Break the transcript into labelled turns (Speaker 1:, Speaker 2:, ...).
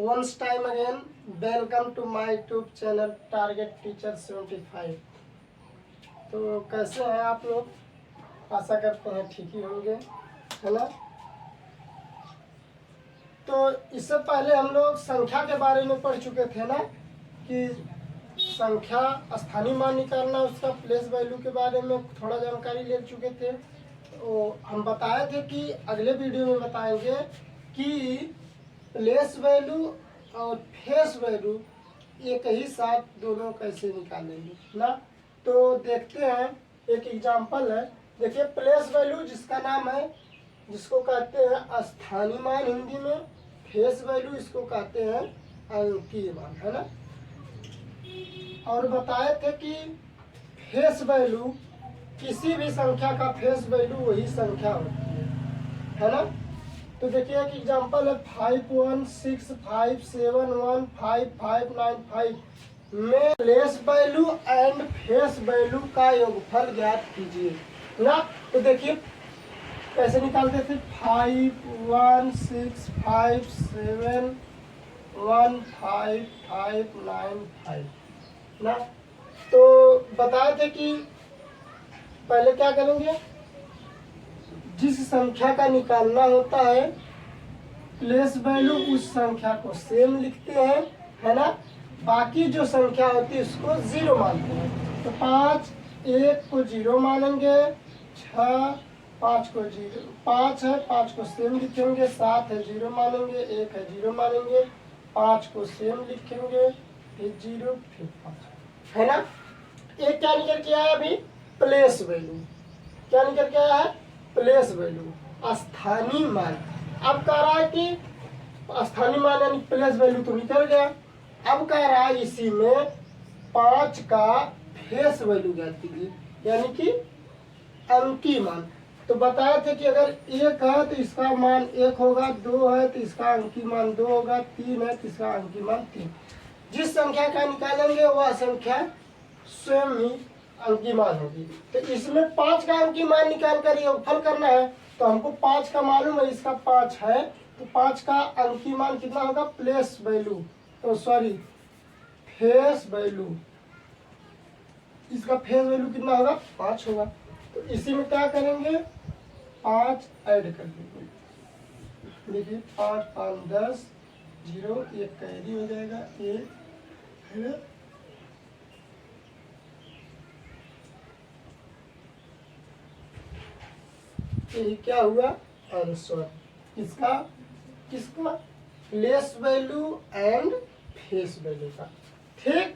Speaker 1: once time again, welcome to my YouTube channel Target Teacher 75। तो कैसे हैं आप लोग? आशा करते हैं ठीक ही होंगे, है ना। तो इससे पहले हम लोग संख्या के बारे में पढ़ चुके थे ना, कि संख्या स्थानीय मान निकालना, उसका प्लेस वैल्यू के बारे में थोड़ा जानकारी ले चुके थे। तो हम बताए थे कि अगले वीडियो में बताएंगे कि प्लेस वैल्यू और फेस वैल्यू एक ही साथ दोनों कैसे निकालेंगे ना। तो देखते हैं, एक एग्जांपल है। देखिए, प्लेस वैल्यू जिसका नाम है, जिसको कहते हैं स्थानीय मान हिंदी में, फेस वैल्यू इसको कहते हैं अंकीय मान, है ना। और बताए थे कि फेस वैल्यू, किसी भी संख्या का फेस वैल्यू वही संख्या होती है ना। तो देखिए, एक एग्जांपल है 5165715595 में place value and face value का योगफल ज्ञात कीजिए ना। तो देखिए कैसे निकालते थे, 5165715595 ना। तो बताए थे कि पहले क्या करेंगे, जिस संख्या का निकालना होता है प्लेस वैल्यू, उस संख्या को सेम लिखते हैं, है ना। बाकी जो संख्या होती है उसको जीरो मानते हैं। तो 5 1 को जीरो मानेंगे, 6 5 को जीरो, 5 है 5 को सेम लिखेंगे, 7 है जीरो मानेंगे, 1 है जीरो मानेंगे, 5 को सेम लिखेंगे, फिर जीरो, फिर 5, है ना। ये क्या निकल के आया अभी, प्लेस वैल्यू। क्या निकल के आया है, प्लेस वैल्यू, स्थानीय मान। अब कह रहा है कि स्थानीय मान यानी प्लेस वैल्यू तो निकल गया। अब कह रहा है इसी में 5 का फेस वैल्यू ज्ञात कीजिए, यानी कि अंकीय मान। तो बताए थे कि अगर 1 है तो इसका मान 1 होगा, 2 है तो इसका अंकीय मान 2 होगा, 3 है तो इसका अंकीय मान 3। जिस संख्या का निकालेंगे वह संख्या स्वयं ही अंकीय मान होगी। तो इसमें 5 का अंकीय मान निकाल कर योगफल करना है। तो हमको 5 का मालूम है, इसका 5 है, तो 5 का अंकीय मान कितना होगा, प्लेस वैल्यू, तो सॉरी फेस वैल्यू, इसका फेस वैल्यू कितना होगा, 5 होगा। तो इसी में क्या करेंगे, 5 ऐड कर देंगे। देखिए 5 5 10, 0 1 कैरी हो जाएगा, 1 है ना। यही क्या हुआ, आंसर किसका, किसका, place value and face value का। ठीक।